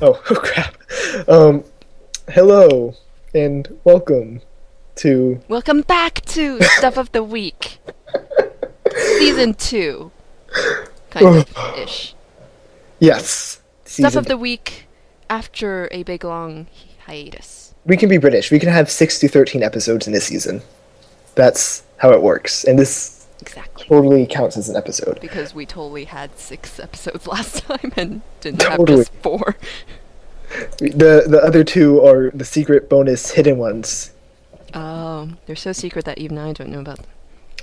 Oh crap. Hello and welcome to. Welcome back to Stuff of the Week. Season 2. Kind of ish. Yes. Stuff of the Week after a big long hiatus. We can be British. We can have 6 to 13 episodes in this season. That's how it works. And this totally counts as an episode. Because we totally had 6 episodes last time and didn't have Totally. just 4. The other 2 are the secret bonus hidden ones. Oh, they're so secret that even I don't know about them.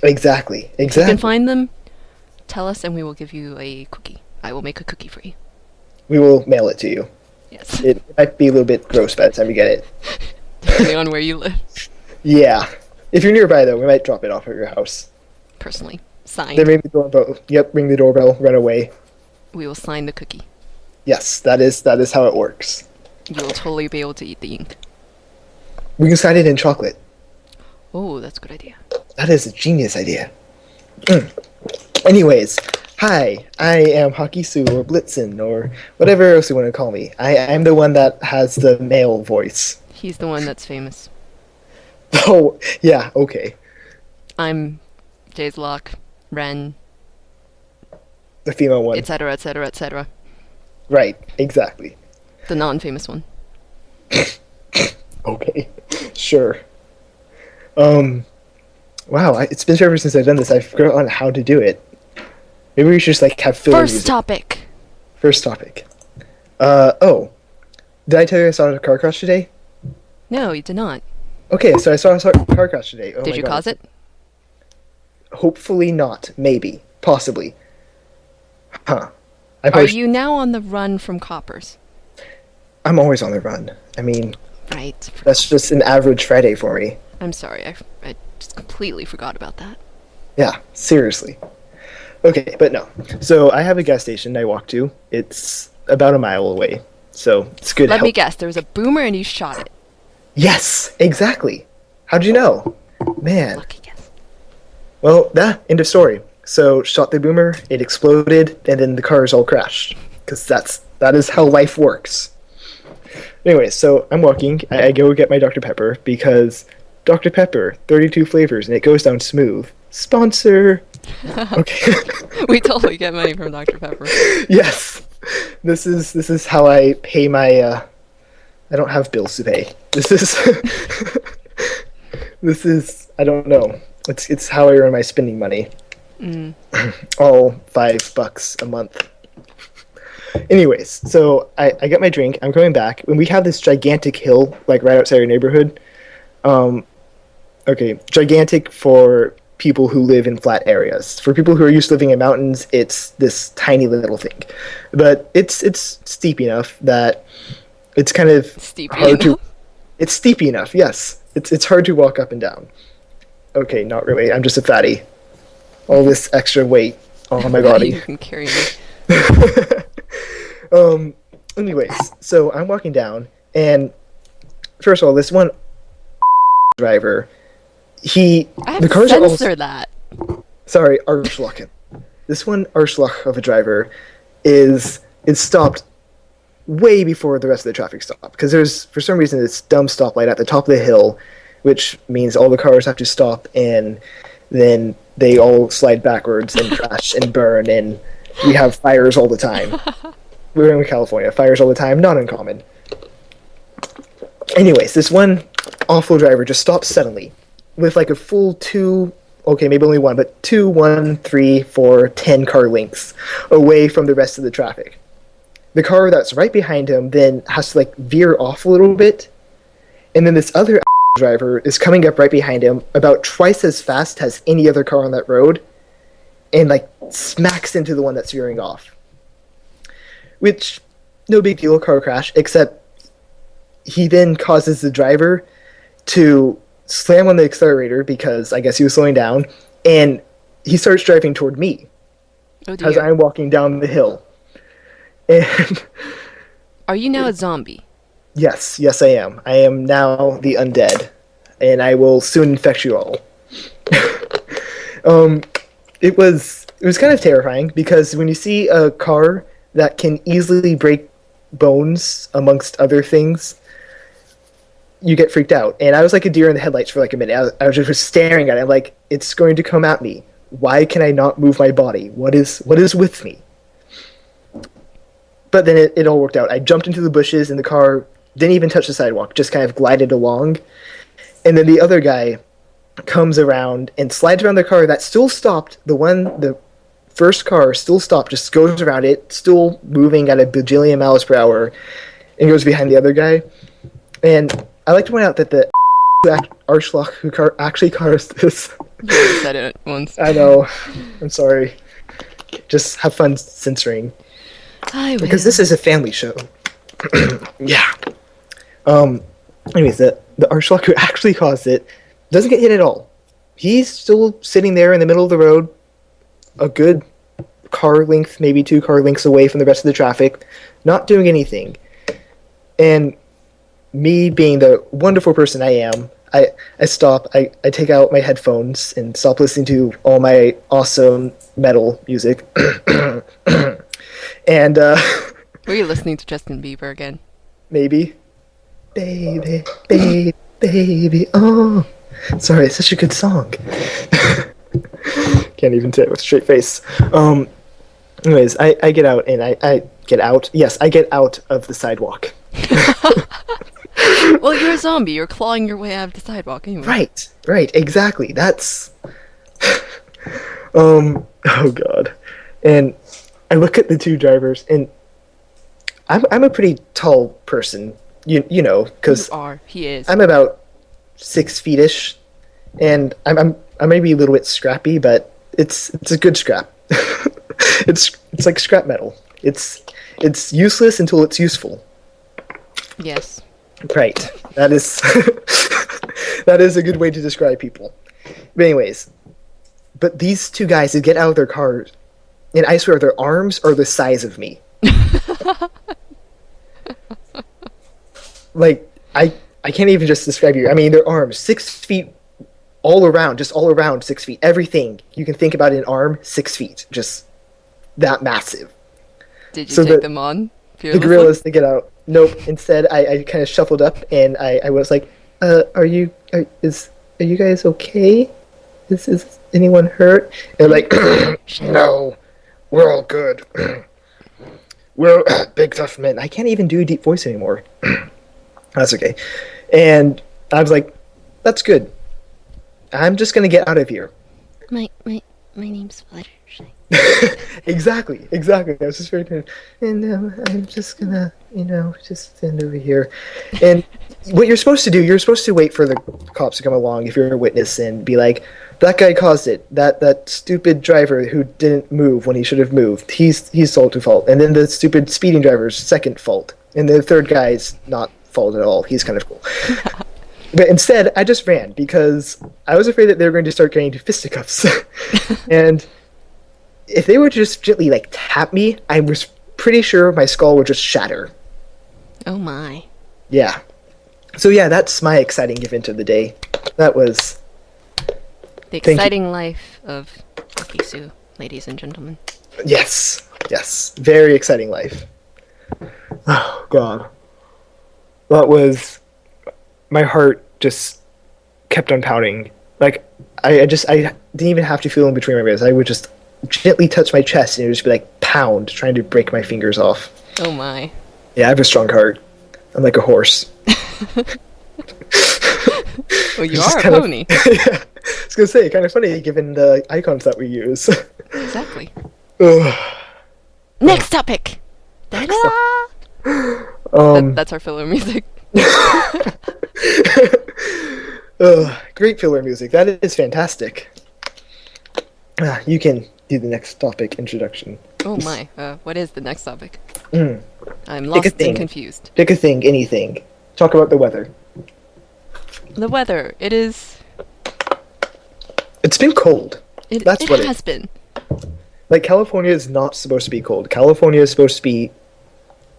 Exactly. If you can find them, tell us and we will give you a cookie. I will make a cookie for you. We will mail it to you. Yes. It might be a little bit gross by the time you get it. Depending on where you live. Yeah. If you're nearby, though, we might drop it off at your house. Personally. Signed. Then ring the doorbell. Yep, ring the doorbell, run away. We will sign the cookie. Yes, that is how it works. You will totally be able to eat the ink. We can sign it in chocolate. Oh, that's a good idea. That is a genius idea. Anyways, hi, I am Hawkysu or Blitzen or whatever else you want to call me. I'm the one that has the male voice. He's the one that's famous. Oh, yeah, okay. I'm jazelock, Rene, The female one. etc., etc., etc. Right, exactly. The non-famous one. Okay, sure. Wow, it's been forever since I've done this. I've forgotten how to do it. Maybe we should just, like, have filler First music. topic. First topic. Oh. Did I tell you I saw a car crash today? No, you did not. Okay, so I saw a car crash today. Oh Did my you God. cause it? Hopefully not. Maybe. Possibly. Huh. Are you now on the run from coppers? I'm always on the run. I mean, Right. that's just an average Friday for me. I'm sorry, I just completely forgot about that. Yeah, seriously. Okay, but no. So I have a gas station I walk to. It's about a mile away. So it's good Let help. me guess, there was a boomer and you shot it. Yes, exactly. How'd you know? Man. Lucky guess. Well, end of story. So shot the boomer, it exploded, and then the cars all crashed. Because that is how life works. Anyway, so I'm walking. I go get my Dr. Pepper because Dr. Pepper, 32 flavors, and it goes down smooth. Sponsor. Okay. We totally get money from Dr. Pepper. Yes. This is how I pay my. I don't have bills to pay. This is. This is. I don't know. It's how I earn my spending money. All $5 a month. Anyways, so I get my drink. I'm coming back, and we have this gigantic hill like right outside our neighborhood. Okay, gigantic for people who live in flat areas. For people who are used to living in mountains, it's this tiny little thing. But it's steep enough that it's kind of Steep hard enough? to. It's steep enough, yes. It's hard to walk up and down. Okay, not really. I'm just a fatty. All this extra weight on my body. You can carry me. Anyways, so I'm walking down, and first of all, this one driver, I have the to cars are all censor that. sorry, Arschloch. This one Arschloch of a driver is stopped way before the rest of the traffic stop because there's for some reason this dumb stoplight at the top of the hill, which means all the cars have to stop and then they all slide backwards and crash and burn, and we have fires all the time. We're in California. Fires all the time, not uncommon. Anyways, this one awful driver just stops suddenly with like a full 2, okay, maybe only 1, but 2, 1, 3, 4, 10 car lengths away from the rest of the traffic. The car that's right behind him then has to like veer off a little bit, and then this other driver is coming up right behind him about twice as fast as any other car on that road, and like smacks into the one that's veering off. Which, no big deal, car crash, except he then causes the driver to slam on the accelerator because I guess he was slowing down, and he starts driving toward me Oh as dear. I'm walking down the hill. And Are you now a zombie? yes, I am. I am now the undead, and I will soon infect you all. It was kind of terrifying because when you see a car that can easily break bones amongst other things, you get freaked out. And I was like a deer in the headlights for like a minute. I was just staring at it. I'm like, it's going to come at me. Why can I not move my body? What is with me? But then it all worked out. I jumped into the bushes and the car didn't even touch the sidewalk, just kind of glided along. And then the other guy comes around and slides around the car that still stopped. The first car still stopped, just goes around it, still moving at a bajillion miles per hour, and goes behind the other guy. And I like to point out that the Arschloch who actually caused this. You already said it once. I know. I'm sorry. Just have fun censoring. Because this is a family show. Yeah. Anyways, the Arschloch who actually caused it doesn't get hit at all. He's still sitting there in the middle of the road, a good car length, maybe 2 car lengths away from the rest of the traffic, not doing anything. And me being the wonderful person I am, I stop, I take out my headphones and stop listening to all my awesome metal music. And, were you listening to Justin Bieber again? Maybe. Baby, baby, baby, oh. Sorry, it's such a good song. Can't even say it with a straight face. Anyways, I get out and I get out. Yes, I get out of the sidewalk. Well, you're a zombie. You're clawing your way out of the sidewalk anyway. Right, exactly. That's... oh god. And I look at the 2 drivers, and I'm a pretty tall person, you know, because He is. I'm about 6 feet-ish, and I may be a little bit scrappy, but it's a good scrap. it's like scrap metal. It's useless until it's useful. Yes. Right. That is that is a good way to describe people. But anyways, these 2 guys that get out of their cars, and I swear their arms are the size of me. Like I can't even just describe you. I mean, their arms 6 feet all around, just all around 6 feet. Everything you can think about an arm, 6 feet, just that massive. Did you take them on? The gorillas to get out. Nope. Instead, I kind of shuffled up and I was like, "Are you guys okay? Is anyone hurt?" And like, "No, we're all good. We're big tough men." I can't even do a deep voice anymore. That's okay. And I was like, "That's good. I'm just gonna get out of here." My name's Fluttershy. Exactly. I was just very good. And I'm just gonna, just stand over here. And what you're supposed to do, you're supposed to wait for the cops to come along if you're a witness and be like, "That guy caused it. That stupid driver who didn't move when he should have moved. He's sole to fault." And then the stupid speeding driver's second fault. And the third guy's not fault at all. He's kind of cool. But instead, I just ran because I was afraid that they were going to start getting into fisticuffs. And if they were to just gently, tap me, I was pretty sure my skull would just shatter. Oh my. Yeah. So yeah, that's my exciting event of the day. That was... The exciting life of Hawkysu, ladies and gentlemen. Yes. Very exciting life. Oh, God. That was... My heart just kept on pounding. I didn't even have to feel in between my ribs. I would just gently touch my chest and it would just be like pound, trying to break my fingers off. Oh my. Yeah, I have a strong heart. I'm like a horse. Well, you are a pony. Yeah, I was gonna say, kind of funny given the icons that we use. Exactly. Next topic. That's our filler music. Great filler music. That is fantastic. You can do the next topic introduction. Oh my. What is the next topic? I'm Pick lost and confused. Pick a thing, anything. Talk about the weather. The weather. It is... It's been cold. It has been. California is not supposed to be cold. California is supposed to be,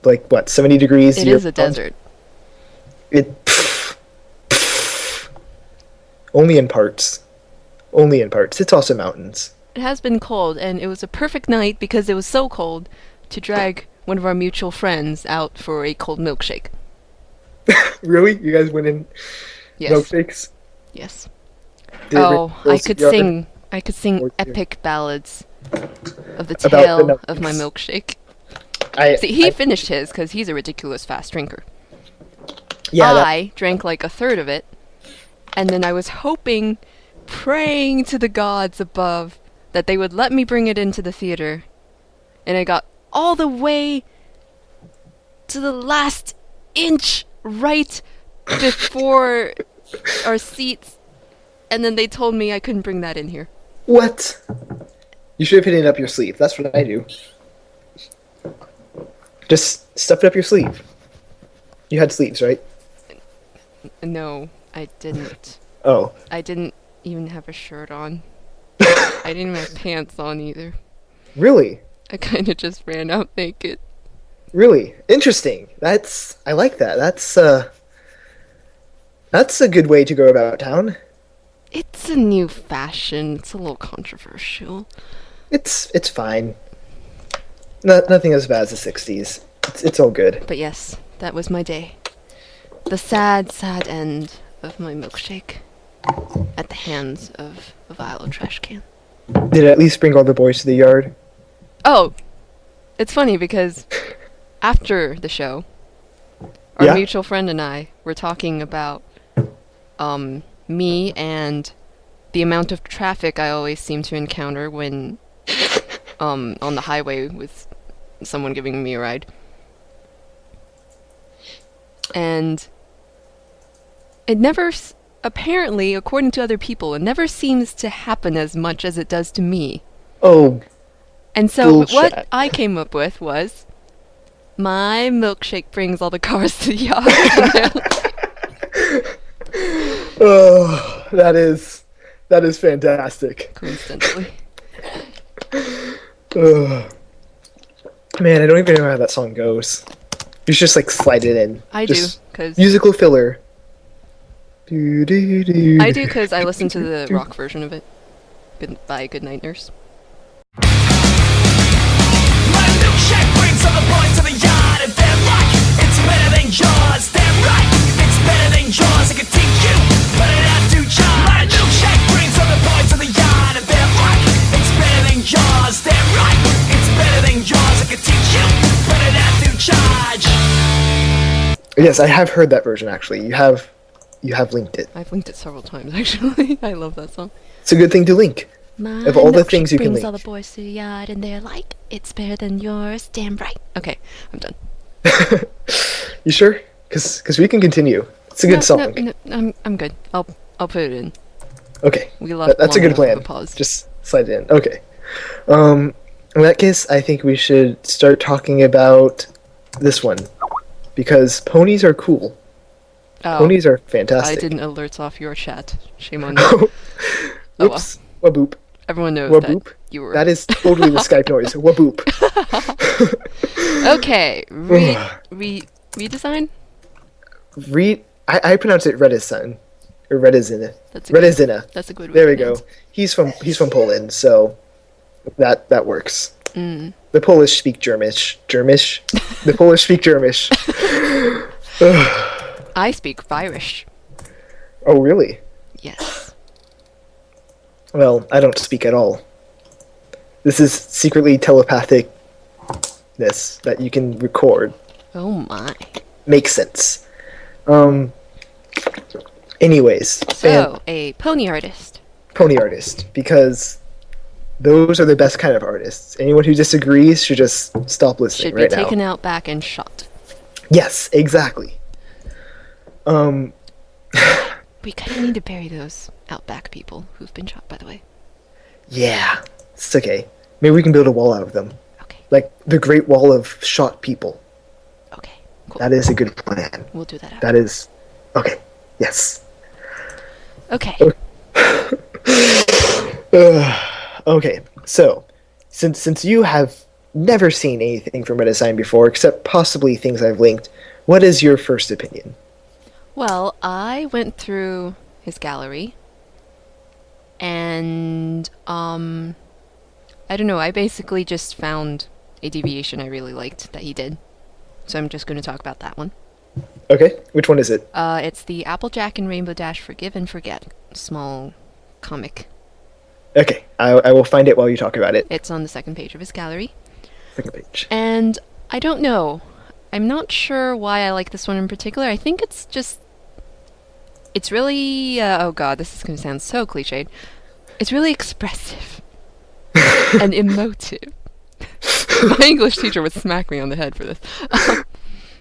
70 degrees? It is a desert. Only in parts. It's also mountains. It has been cold, and it was a perfect night because it was so cold to drag one of our mutual friends out for a cold milkshake. Really? You guys went in Yes. milkshakes? Yes. Did it Oh, rain I could yard? sing. I could sing Or- epic ballads of the About the tale of my milkshakes. milkshake. See, he I- finished his because he's a ridiculous fast drinker. Yeah, I drank like a third of it, and then I was hoping, praying to the gods above that they would let me bring it into the theater, and I got all the way to the last inch right before our seats, and then they told me I couldn't bring that in here. what? You should have hidden it up your sleeve. That's what I do. Just stuff it up your sleeve. You had sleeves, right? No, I didn't. Oh. I didn't even have a shirt on. I didn't even have pants on either. Really? I kind of just ran out naked. Really? Interesting. I like that. That's a good way to go about town. It's a new fashion. It's a little controversial. It's fine. Nothing as bad as the 60s. It's all good. But yes, that was my day. The sad, sad end of my milkshake at the hands of a vile trash can. Did it at least bring all the boys to the yard? Oh, it's funny because after the show, our Yeah? mutual friend and I were talking about me and the amount of traffic I always seem to encounter when on the highway with someone giving me a ride. And it never, apparently, according to other people, it never seems to happen as much as it does to me. Oh, And so Bullshit. what I came up with was, my milkshake brings all the cars to the yard. oh, that is fantastic. Coincidentally. Ugh. Man, I don't even know how that song goes. You should just like slide it in. I do, Just because musical filler. Do, do, do. I do, 'cause I listened to the rock version of it by Goodnight Nurse. My milkshake brings all the boys to the yard, and they're like, it's better than yours. They're right, it's better than yours. I can teach you, but it has to charge. My milkshake brings all the boys to the yard, and they're like, it's better than yours. They're right, it's better than yours. I can teach you, but it has to charge. Yes, I have heard that version actually. You have linked it. I've linked it several times, actually. I love that song. It's a good thing to link. My Of all the milkshake things you can brings all link. the boys to the yard, and they're like, it's better than yours. Damn right. Okay, I'm done. You sure? Because we can continue. It's a good song. No, I'm good. I'll put it in. Okay. We left That's a long good enough of plan. a pause. Just slide it in. Okay. In that case, I think we should start talking about this one. Because ponies are cool. Oh, Ponies are I fantastic. didn't alerts off your chat. Shame on you. Oh, well. Whoops. Waboop. Everyone knows Waboop. that you were. That is totally the Skype noise. Waboop. Okay, redesign? I pronounce it Redesine. Or Redesine. That's a good, Redesine. that's a good There way we to go. pronounce. He's from Poland, so that works. Mm. The Polish speak Germish. Germish? The Polish speak Germish. I speak Irish. Oh, really? Yes. Well, I don't speak at all. This is secretly telepathicness that you can record. Oh my. Makes sense. Anyways, So, a pony artist. pony artist, because those are the best kind of artists. Anyone who disagrees should just stop listening Should be right now. taken out back and shot. Yes, exactly. We kind of need to bury those Outback people who've been shot, by the way. Yeah, it's okay. Maybe we can build a wall out of them. Okay, Like the Great Wall of shot people. okay, cool. That is a good plan. We'll do that. That is... Okay, yes. Okay. Okay, so, since you have never seen anything from Redesine before, except possibly things I've linked, what is your first opinion? Well, I went through his gallery, and I don't know. I basically just found a deviation I really liked that he did. So I'm just going to talk about that one. Okay, which one is it? It's the Applejack and Rainbow Dash Forgive and Forget small comic. Okay, I will find it while you talk about it. It's on the second page of his gallery. Second page. And I don't know. I'm not sure why I like this one in particular. I think it's just... It's really... oh god, this is going to sound so cliched. It's really expressive. And emotive. My English teacher would smack me on the head for this.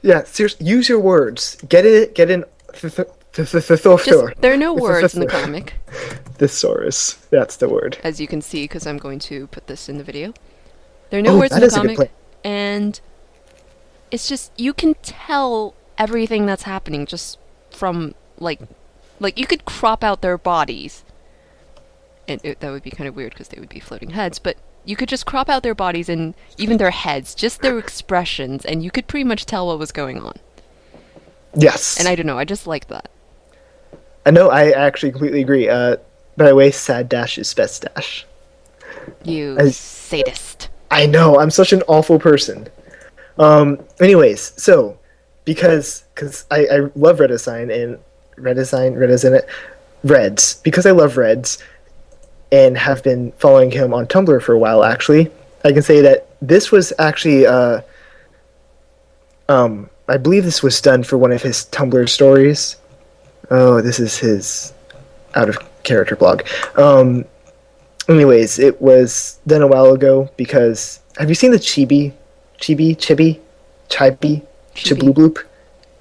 Yeah, seriously, use your words. Get in... There are no words in the comic. Thesaurus. That's the word. As you can see, because I'm going to put this in the video. There are no words in the comic, and it's just, you can tell everything that's happening just from, like you could crop out their bodies, and that would be kind of weird because they would be floating heads, but you could just crop out their bodies and even their heads, just their expressions, and you could pretty much tell what was going on. Yes. And I don't know, I just like that. I know, I actually completely agree. By the way, Sad Dash is best Dash. You sadist. I know, I'm such an awful person. Anyways, so, because I love Redesine and Reds, because I love Reds, and have been following him on Tumblr for a while, actually, I can say that this was actually, I believe this was done for one of his Tumblr stories. Oh, this is his out-of-character blog. Anyways, it was done a while ago because... Have you seen the Chibi? Chibi? Chiblubloop?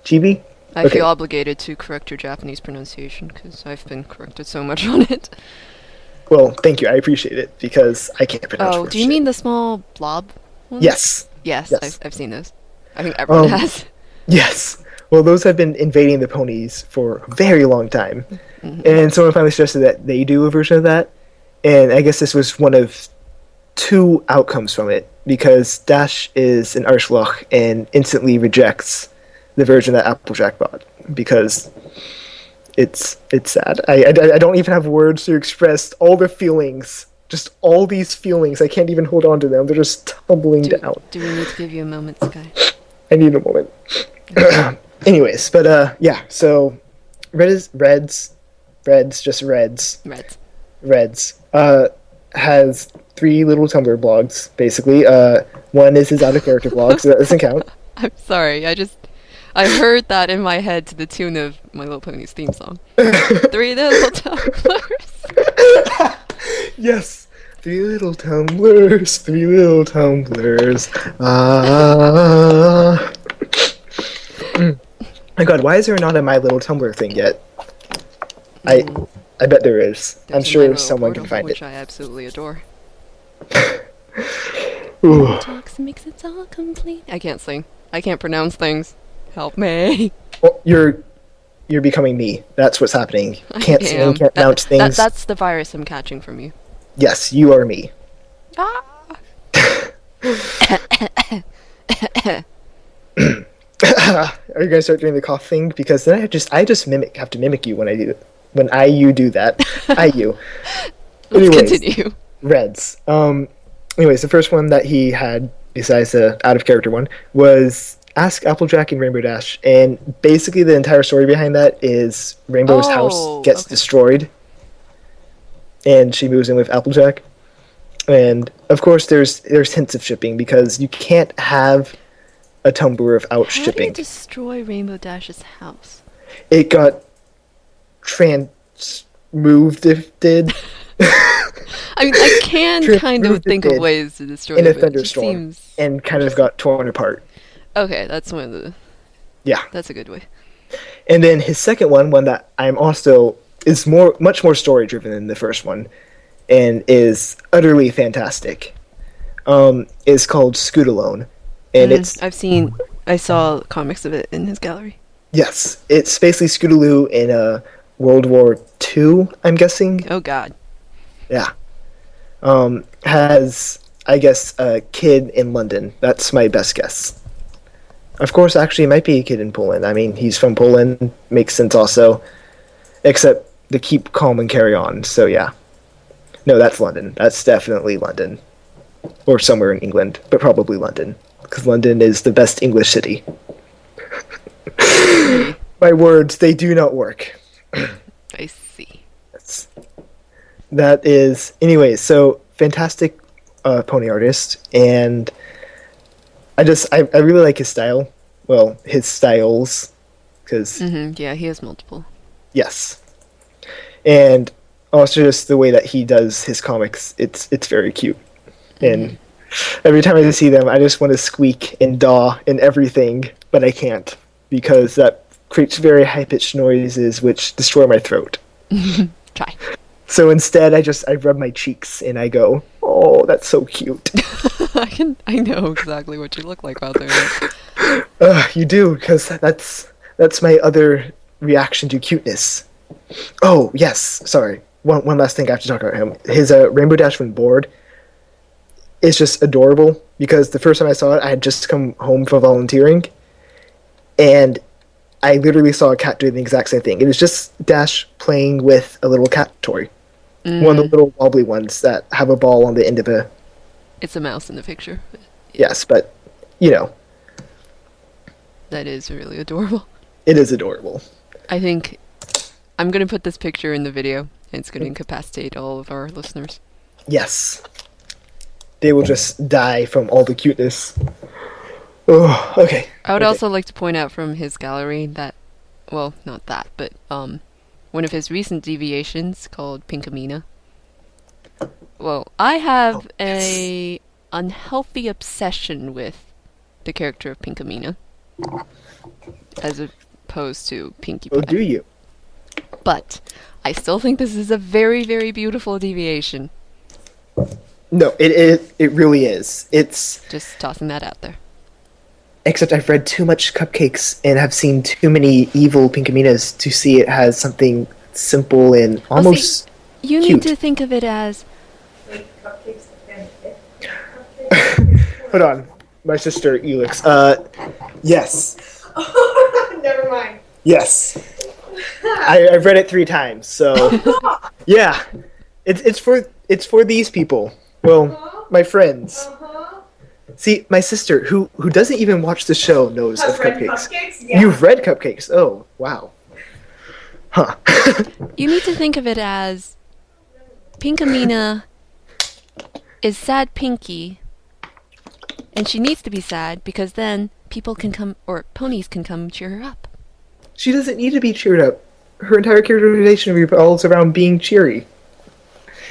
Chibi? I feel obligated to correct your Japanese pronunciation because I've been corrected so much on it. Well, thank you. I appreciate it because I can't pronounce it. Oh, do you mean the small blob ones? Yes. Yes. I've seen those. I think everyone has. Yes. Well, those have been invading the ponies for a very long time. Mm-hmm. And someone finally suggested that they do a version of that. And I guess this was one of two outcomes from it, because Dash is an Arschloch and instantly rejects the version that Applejack bought, because it's sad. I don't even have words to express all the feelings. Just all these feelings. I can't even hold on to them. They're just tumbling down. Do we need to give you a moment, Sky? I need a moment. Anyways, but yeah, so Reds, has 3 little Tumblr blogs, basically. One is his out-of-character blog, so that doesn't count. I'm sorry, I heard that in my head to the tune of My Little Pony's theme song. 3 little tumblers. Yes, 3 little tumblers, 3 little tumblers. My god, why is there not a My Little Tumblr thing yet? I bet there is. I'm sure someone can find which it. I absolutely adore. Ooh. Talks makes it all complete. I can't sing. I can't pronounce things. Help me. Well, you're becoming me. That's what's happening. Can't sing, can't pronounce things. That's the virus I'm catching from you. Yes, you are me. Ah. Are you gonna start doing the cough thing? Because then I just have to mimic you when you do that. Let's continue. Reds. Anyways, the first one that he had, besides the out-of-character one, was Ask Applejack and Rainbow Dash. And basically the entire story behind that is Rainbow's house gets destroyed. And she moves in with Applejack. And, of course, there's hints of shipping, because you can't have a Tumblr without shipping. How did it destroy Rainbow Dash's house? It got moved, if did. I mean, I can kind of think of ways to destroy it. In a thunderstorm, and kind of got torn apart. Okay, that's one of the... Yeah. That's a good way. And then his second one that is much more story-driven than the first one, and is utterly fantastic, is called Scoot Alone. And I saw comics of it in his gallery. Yes, it's basically Scootaloo in World War II, I'm guessing. Oh god. Yeah. Has, I guess, a kid in London. That's my best guess. Of course, actually, it might be a kid in Poland. I mean, he's from Poland. Makes sense also. Except the keep calm and carry on. So, yeah. No, that's London. That's definitely London. or somewhere in England, but probably London, because London is the best English city. My words, they do not work. I see. That is, anyways. So fantastic pony artist, and I really like his style. Well, his styles, because Yeah, he has multiple. yes, and also just the way that he does his comics. It's very cute, and every time I see them, I just want to squeak and daw and everything, but I can't because that creates very high-pitched noises which destroy my throat. Try. So instead, I rub my cheeks and I go, "Oh, that's so cute." I know exactly what you look like out there. You do, because that's my other reaction to cuteness. Oh yes, sorry. One last thing I have to talk about him. His Rainbow Dash One board is just adorable because the first time I saw it, I had just come home from volunteering, and I literally saw a cat doing the exact same thing. It was just Dash playing with a little cat toy. One of the little wobbly ones that have a ball on the end of a... It's a mouse in the picture. Yes, but, you know. That is really adorable. It is adorable. I think I'm going to put this picture in the video, and it's going to incapacitate all of our listeners. Yes. They will just die from all the cuteness. Oh, okay. I would Okay. also like to point out from his gallery that, well, not that, but one of his recent deviations called Pinkamena. Well, I have a unhealthy obsession with the character of Pinkamena, as opposed to Pinkie Pie. Oh, do you? But I still think this is a very, very beautiful deviation. No, it really is. It's... Just tossing that out there. Except I've read too much Cupcakes and have seen too many evil Pinkaminas to see it has something simple and almost You cute. need to think of it as... Hold on. My sister, Elix. Yes. Never mind. Yes. I've read it 3 times, so... Yeah. It's for these people. Well, my friends. See, my sister, who doesn't even watch the show, knows of Read Cupcakes. Yeah. You've read Cupcakes. Oh, wow. Huh. You need to think of it as... Pinkamena is sad Pinky, and she needs to be sad because then people can come, or ponies can come cheer her up. She doesn't need to be cheered up. Her entire characterization revolves around being cheery.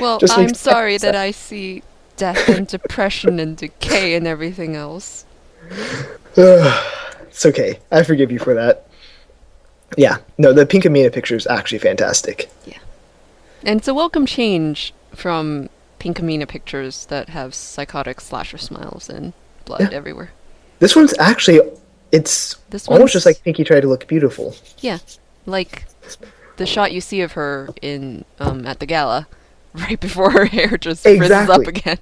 Well, Just I'm makes sorry sense. that I see death and depression and decay and everything else. It's okay. I forgive you for that. Yeah. No, the Pinkamena picture is actually fantastic. And it's a welcome change from Pinkamena pictures that have psychotic slasher smiles and blood everywhere. This one's actually, it's This almost one's- just like Pinky tried to look beautiful. Yeah, like the shot you see of her in at the gala, right before her hair just frizzes up Exactly. again.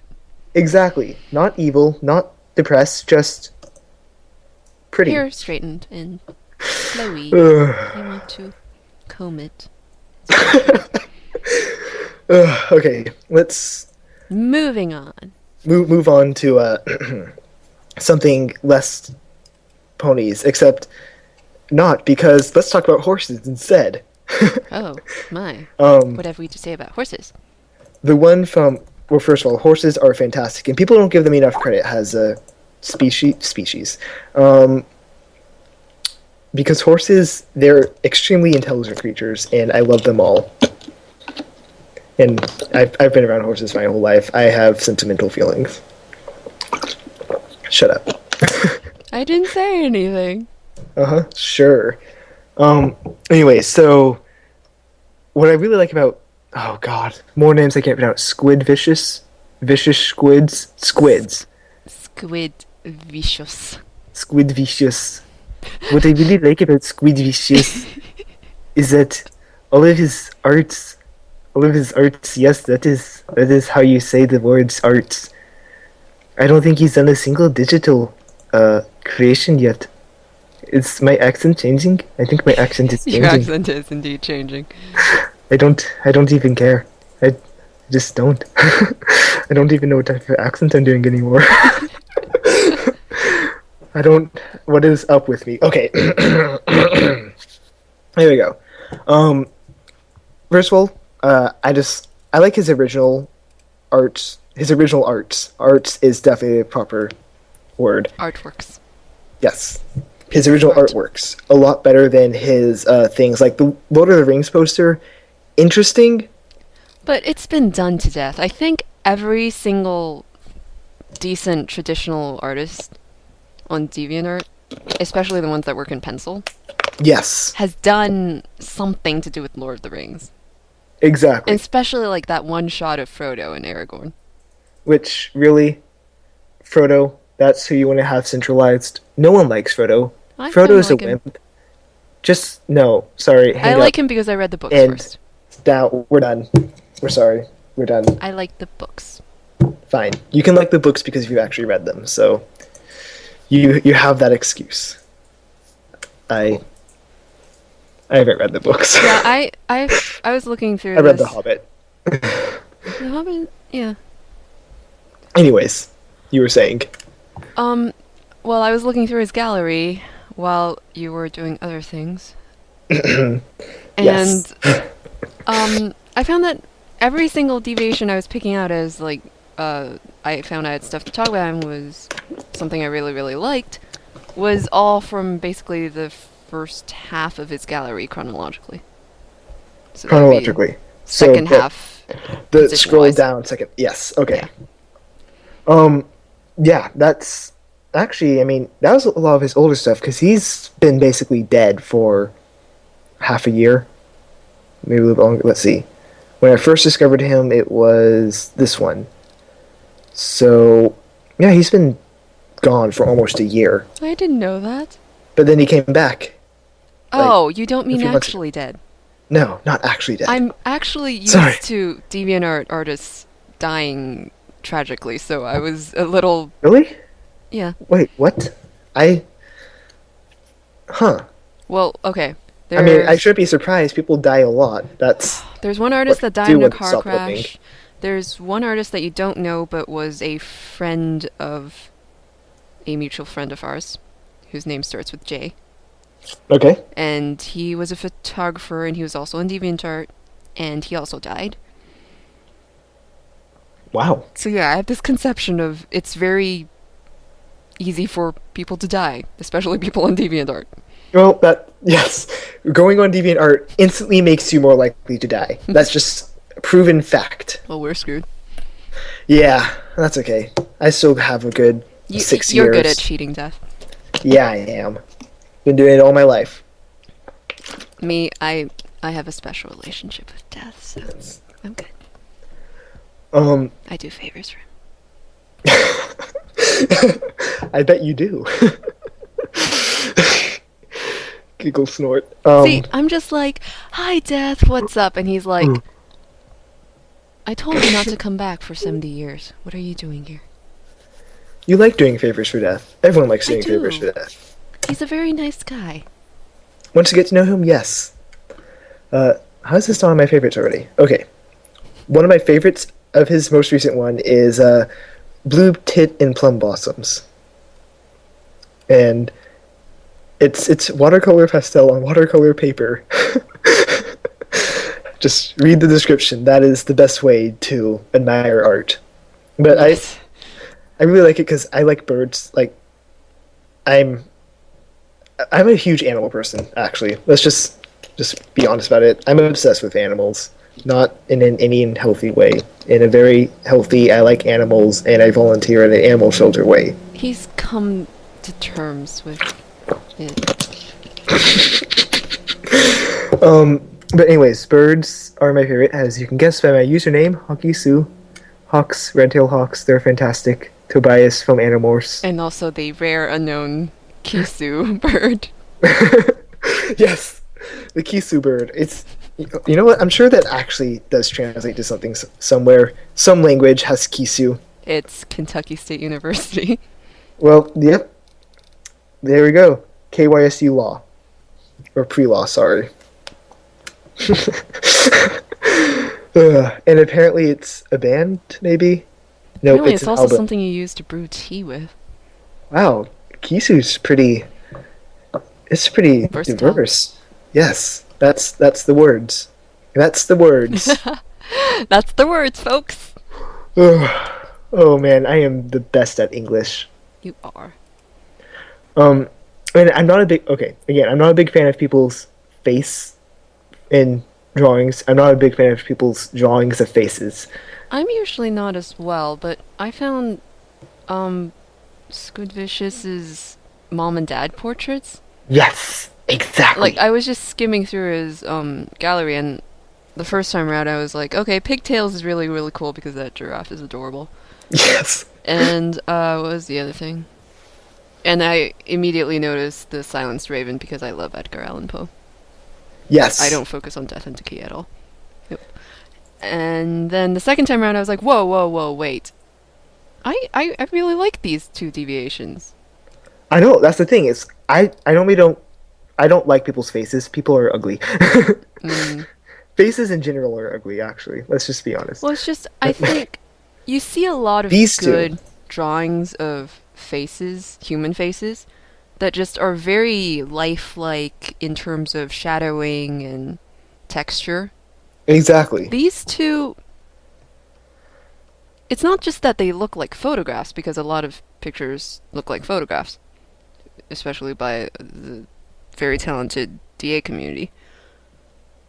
Exactly. Not evil, not depressed, just pretty. Hair straightened and flowy. Ugh. You want to comb it. Okay, let's Moving on. move on to something less ponies, except not, because let's talk about horses instead. Oh my! Um, What have we to say about horses? the one from, well, first of all, horses are fantastic, and people don't give them enough credit as a species. Because horses, they're extremely intelligent creatures, and I love them all. And I've been around horses my whole life. I have sentimental feelings. Shut up. I didn't say anything. Sure. Anyway, so what I really like about, oh god, more names I can't pronounce. SkwidVishus, vicious squids, SkwidVishus. SkwidVishus. What I really like about SkwidVishus is that all of his arts, yes, that is how you say the words arts. I don't think he's done a single digital creation yet. Is my accent changing? I think my accent is changing. Your accent is indeed changing. I don't even care. I just don't. I don't even know what type of accent I'm doing anymore. I don't. What is up with me? Okay. Here we go. First of all, I like his original arts. His original arts. Arts is definitely a proper word. Artworks. Yes. His original Art. artworks. A lot better than his things. Like the Lord of the Rings poster. Interesting. But it's been done to death. I think every single decent traditional artist on DeviantArt, especially the ones that work in pencil, Yes. has done something to do with Lord of the Rings. Exactly. And especially like that one shot of Frodo and Aragorn. Which, really, Frodo, that's who you want to have centralized. No one likes Frodo. I Frodo is kinda a like him. wimp. Just, no, sorry. I hang like up. him because I read the books And first. now, we're done. We're sorry. We're done. I like the books. Fine. You can like the books because you've actually read them, so you have that excuse. I haven't read the books. Yeah, I was looking through I read this. The Hobbit. The Hobbit, yeah. Anyways, you were saying. Well, I was looking through his gallery while you were doing other things. And Yes. I found that every single deviation I was picking out as like I found I had stuff to talk about and was something I really, really liked, was all from basically the first half of his gallery chronologically. So that would be Chronologically. second So, half. The scroll position-wise. down second. Yes. Okay. Yeah. Yeah, that's actually. I mean, that was a lot of his older stuff because he's been basically dead for half a year, maybe a little longer. Let's see. When I first discovered him, it was this one. So, yeah, he's been gone for almost a year. I didn't know that. But then he came back. Oh, you don't mean few months- actually dead. No, not actually dead. I'm actually used Sorry. to DeviantArt artists dying tragically, so I was a little... Really? Yeah. Wait, what? Huh. Well, okay. I mean, I shouldn't be surprised. People die a lot. That's There's one artist what that you died in a wouldn't car stop living. crash. There's one artist that you don't know, but was a friend of a mutual friend of ours, whose name starts with J. okay. And he was a photographer, and he was also on DeviantArt, and he also died. Wow. So yeah, I have this conception of it's very easy for people to die, especially people on DeviantArt. Well, yes, going on DeviantArt instantly makes you more likely to die. That's just a proven fact. Well, we're screwed. Yeah, that's okay. I still have a good 6 years. You're good at cheating death. Yeah, I am. Been doing it all my life. Me, I have a special relationship with death, so I'm good. I do favors for him. I bet you do. Giggle snort. See, I'm just like, hi, Death, what's up? And he's like, I told you not to come back for 70 years. What are you doing here? You like doing favors for death. Everyone likes I doing do. favors for death. He's a very nice guy. Once you get to know him, yes. How's this not on my favorites already? Okay. One of my favorites of his most recent one is Blue Tit and Plum Blossoms. And it's watercolor pastel on watercolor paper. Just read the description. That is the best way to admire art. But Yes. I really like it because I like birds. Like, I'm a huge animal person, actually. Let's just be honest about it. I'm obsessed with animals. Not in any unhealthy way. In a very healthy, I like animals, and I volunteer in an animal shelter way. He's come to terms with it. But anyways, birds are my favorite, as you can guess by my username, Hawkysu. Hawks, red-tailed hawks, they're fantastic. Tobias from Animorphs. And also the rare unknown Kisu bird. Yes, the Kisu bird. It's, you know what? I'm sure that actually does translate to something somewhere. Some language has Kisu. It's Kentucky State University. Well, yep. There we go. KYSU law. Or pre-law, sorry. And apparently it's a band, maybe? Nope, Really, it's it's an also Alba. something you use to brew tea with. Wow, Kisu's pretty. It's pretty Versatile. diverse. Yes, that's the words. That's the words. That's the words, folks. Oh man, I am the best at English. You are. Um, and I'm not a big. Okay, again, I'm not a big fan of people's face in drawings. I'm not a big fan of people's drawings of faces. I'm usually not as well, but I found SkwidVishus's mom and dad portraits. Yes, exactly. Like, I was just skimming through his gallery, and the first time around I was like, okay, pigtails is really, really cool because that giraffe is adorable. Yes. And what was the other thing? And I immediately noticed the Silenced Raven because I love Edgar Allan Poe. Yes. I don't focus on Death and Decay at all. Nope. And then the second time around I was like, whoa, whoa, whoa, wait. I really like these two deviations. I know. That's the thing. Is I normally don't. I don't like people's faces. People are ugly. Faces in general are ugly. Actually, let's just be honest. Well, it's just, I think you see a lot of These two. good drawings of faces, human faces, that just are very lifelike in terms of shadowing and texture. Exactly. These two, it's not just that they look like photographs, because a lot of pictures look like photographs, especially by the very talented DA community.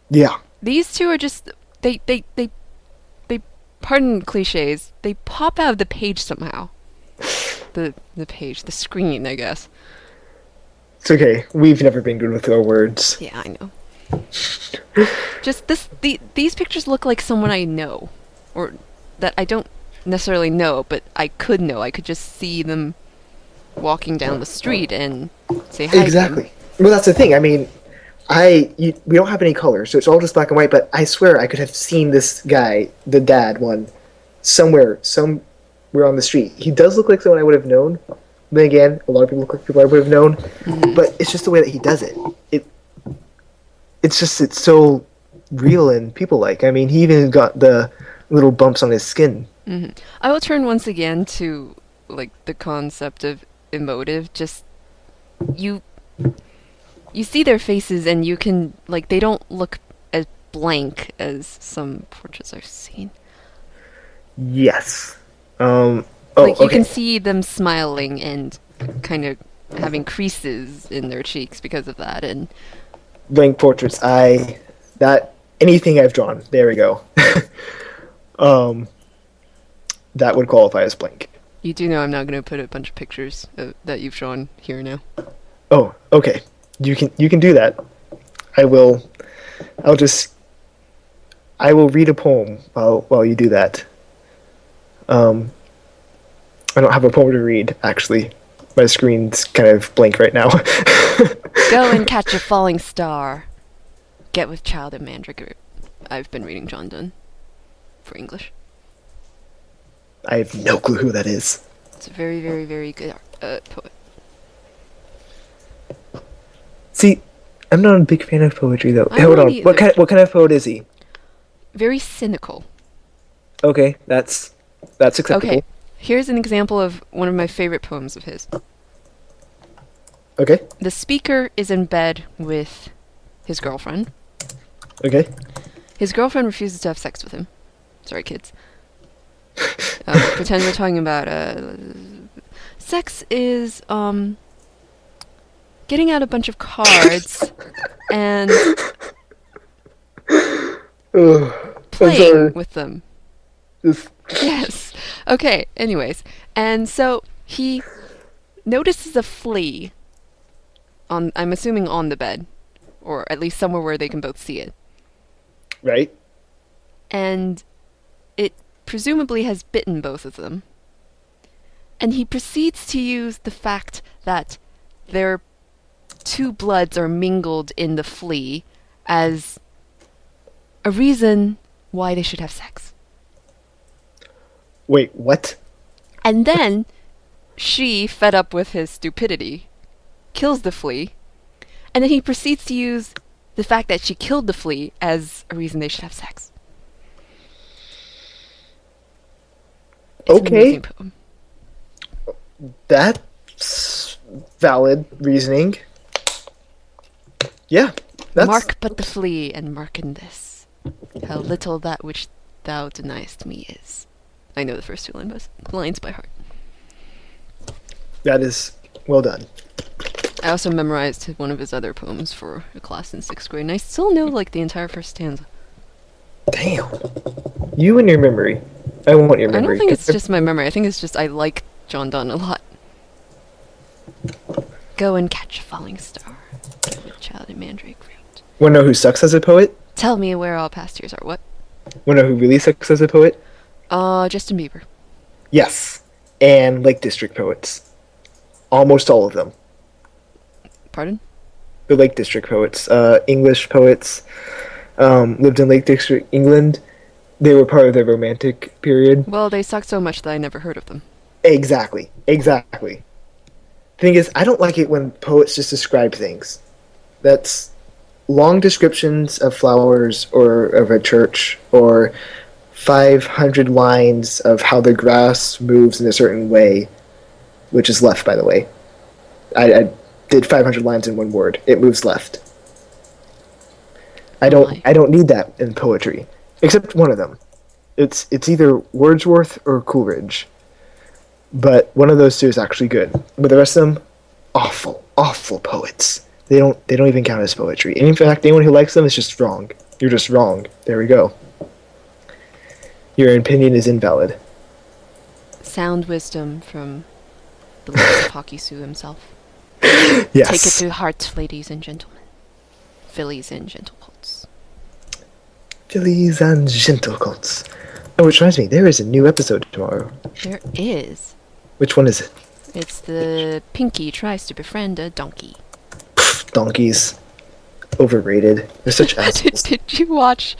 Yeah. These two are just, they pardon cliches, they pop out of the page somehow. The page, the screen, I guess. It's okay. We've never been good with our words. Yeah, I know. Just these pictures look like someone I know, or that I don't necessarily know, but I could know. I could just see them walking down the street and say hi. Exactly. To them. Well, that's the thing. I mean, we don't have any colors, so it's all just black and white. But I swear I could have seen this guy, the dad one, somewhere on the street. He does look like someone I would have known. Then again, a lot of people look like people I would have known. But it's just the way that he does it. It's so real and people-like. I mean, he even got the little bumps on his skin. Mm-hmm. I will turn once again to like the concept of emotive. Just you see their faces and you can, like, they don't look as blank as some portraits I've seen. Yes. Like, you okay. can see them smiling and kind of having creases in their cheeks because of that. And Blank portraits. Anything I've drawn. There we go. That would qualify as blank. you do know I'm not going to put a bunch of pictures that you've drawn here now. Oh, okay. You can do that. I will read a poem while you do that. I don't have a poem to read, actually. My screen's kind of blank right now. Go and catch a falling star. Get with child and mandrake. I've been reading John Donne for English. I have no clue who that is. It's a very, very, very good poet. See, I'm not a big fan of poetry, though. I'm Hold not on. either. What kind of poet is he? Very cynical. Okay, that's acceptable. Okay, here's an example of one of my favorite poems of his. Okay. The speaker is in bed with his girlfriend. Okay. His girlfriend refuses to have sex with him. Sorry, kids. Pretend we're talking about sex is getting out a bunch of cards and playing with them. Yes. Okay, anyways. And so he notices a flea I'm assuming on the bed, or at least somewhere where they can both see it. Right. And it presumably has bitten both of them. And he proceeds to use the fact that their two bloods are mingled in the flea as a reason why they should have sex. Wait, what? And then she, fed up with his stupidity, kills the flea, and then he proceeds to use the fact that she killed the flea as a reason they should have sex. It's an Okay. amazing poem. That's valid reasoning. Yeah, that's Mark but the flea, and mark in this, how little that which thou deniest me is. I know the first two lines by heart. that is well done. I also memorized one of his other poems for a class in 6th grade, and I still know like the entire first stanza. Damn. You and your memory. I want your I memory. don't think it's just my memory. I think it's just I like John Donne a lot. Go and catch a falling star, with child and mandrake root. Want to know who sucks as a poet? Tell me where all past years are. What? Want to know who really sucks as a poet? Justin Bieber. Yes. And Lake District poets. Almost all of them. Pardon? The Lake District poets. English poets. Lived in Lake District, England. They were part of the Romantic period. Well, they suck so much that I never heard of them. Exactly. Thing is, I don't like it when poets just describe things. That's long descriptions of flowers or of a church or 500 lines of how the grass moves in a certain way, which is left, by the way. I did 500 lines in one word. It moves left. I don't need that in poetry, except one of them. It's either Wordsworth or Coleridge. But one of those two is actually good. But the rest of them, awful poets. They don't even count as poetry. And in fact, anyone who likes them is just wrong. You're just wrong. There we go. Your opinion is invalid. Sound wisdom from the lips of Hawkysu himself. Yes. Take it to heart, ladies and gentlemen. Fillies and gentlecolts. Fillies and gentlecolts. Oh, which reminds me, there is a new episode tomorrow. There is. Which one is it? It's the Pinky tries to befriend a donkey. Donkeys. Overrated. They're such assholes. Did you watch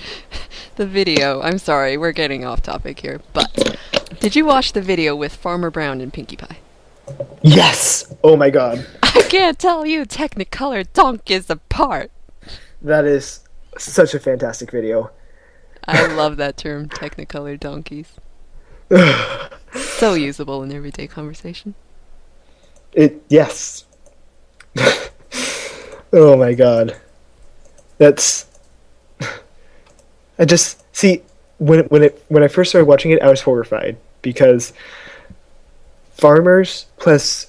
the video? I'm sorry, we're getting off topic here, but did you watch the video with Farmer Brown and Pinkie Pie? Yes! Oh my god. I can't tell you Technicolor donkeys apart. That is such a fantastic video. I love that term, Technicolor donkeys. So usable in everyday conversation. Yes. Oh my god. That's... I just... See, when I first started watching it, I was horrified. Because farmers plus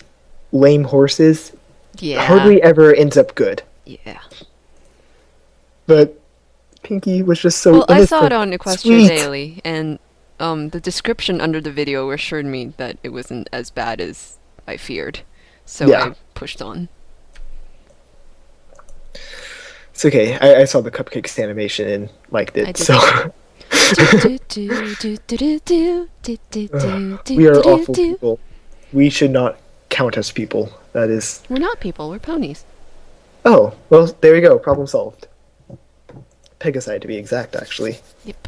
lame horses Yeah. hardly ever ends up good. Yeah. But Pinky was just so Well, I innocent. saw it on Equestria Sweet. Daily, and the description under the video assured me that it wasn't as bad as I feared. So Yeah. I pushed on. It's okay. I saw the Cupcakes animation and liked I it, did so... We are awful people. We should not count as people. That is... We're not people, we're ponies. Oh, well, there we go. Problem solved. Pegasi, to be exact, actually. Yep.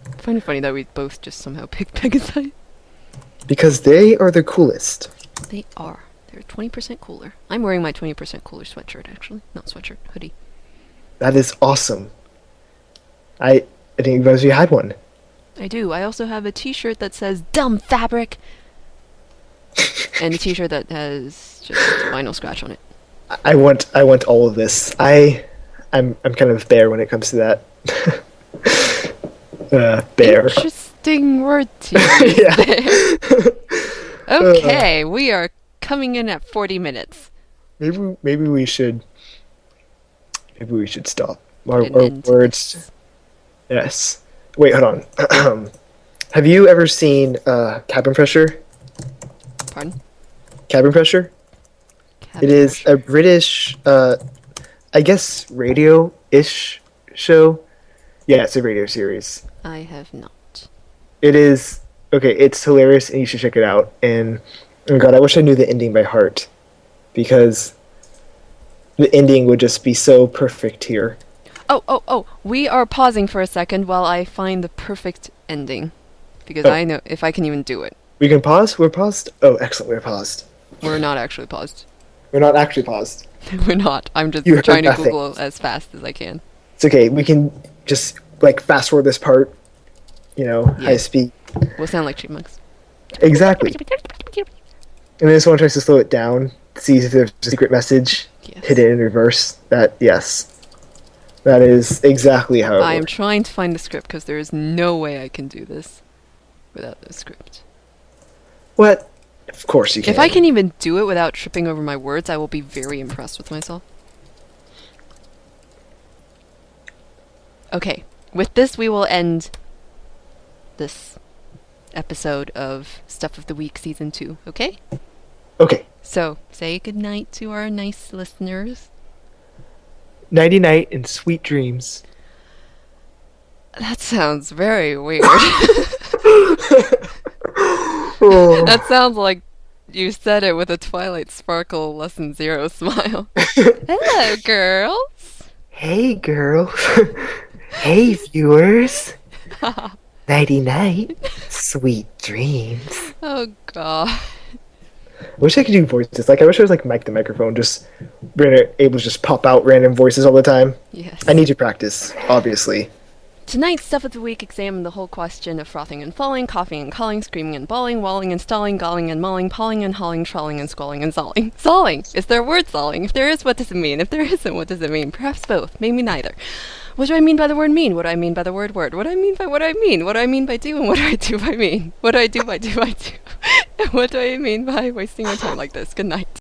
I find it funny that we both just somehow picked Pegasi. Because they are the coolest. They are. They're 20% cooler. I'm wearing my 20% cooler sweatshirt, actually. Not sweatshirt, hoodie. That is awesome. I didn't realize you had one. I do. I also have a t-shirt that says dumb fabric. And a t-shirt that has just vinyl scratch on it. I want all of this. I'm kind of bear when it comes to that. Bear. Interesting word to use Yeah. there. Okay, we are coming in at 40 minutes. Maybe we should stop. Our And end words. this. Yes. Wait, hold on. Have you ever seen Cabin Pressure? Pardon? Cabin Pressure? It is a British, I guess, radio-ish show. Yeah, it's a radio series. I have not. It is... Okay, it's hilarious, and you should check it out. And, oh my god, I wish I knew the ending by heart. Because the ending would just be so perfect here. Oh, we are pausing for a second while I find the perfect ending. Because Oh. I know if I can even do it. We can pause? We're paused? Oh, excellent, we're paused. We're not actually paused. We're not actually paused. We're not. I'm just You heard trying to nothing. Google as fast as I can. It's okay, we can just, like, fast forward this part. You know, Yeah. high speed. We'll sound like chipmunks. Exactly. And then someone tries to slow it down, sees if there's a secret message, Yes. hit it in reverse. Yes. That is exactly how it I am works. trying to find the script because there is no way I can do this without the script. What? Of course you can. If I can even do it without tripping over my words, I will be very impressed with myself. Okay, with this we will end this episode of Stuff of the Week Season 2, okay? Okay. So, say goodnight to our nice listeners. Nighty night and sweet dreams. That sounds very weird. Oh. That sounds like you said it with a Twilight Sparkle Lesson 0 smile. Hello, girls! Hey, girls. Hey, viewers. Nighty night. Sweet dreams. Oh, God. I wish I could do voices. Like, I wish I was like Mike the Microphone, just able to just pop out random voices all the time. Yes. I need to practice, obviously. Tonight's Stuff of the Week examined the whole question of frothing and falling, coughing and calling, screaming and bawling, walling and stalling, galling and mauling, pawing and hauling, trawling and squalling and zalling. Zalling! Is there a word zalling? If there is, what does it mean? If there isn't, what does it mean? Perhaps both. Maybe neither. What do I mean by the word mean? What do I mean by the word word? What do I mean by what I mean? What do I mean by do and what do I do by mean? What do I do by do I do? And what do I mean by wasting my time like this? Good night.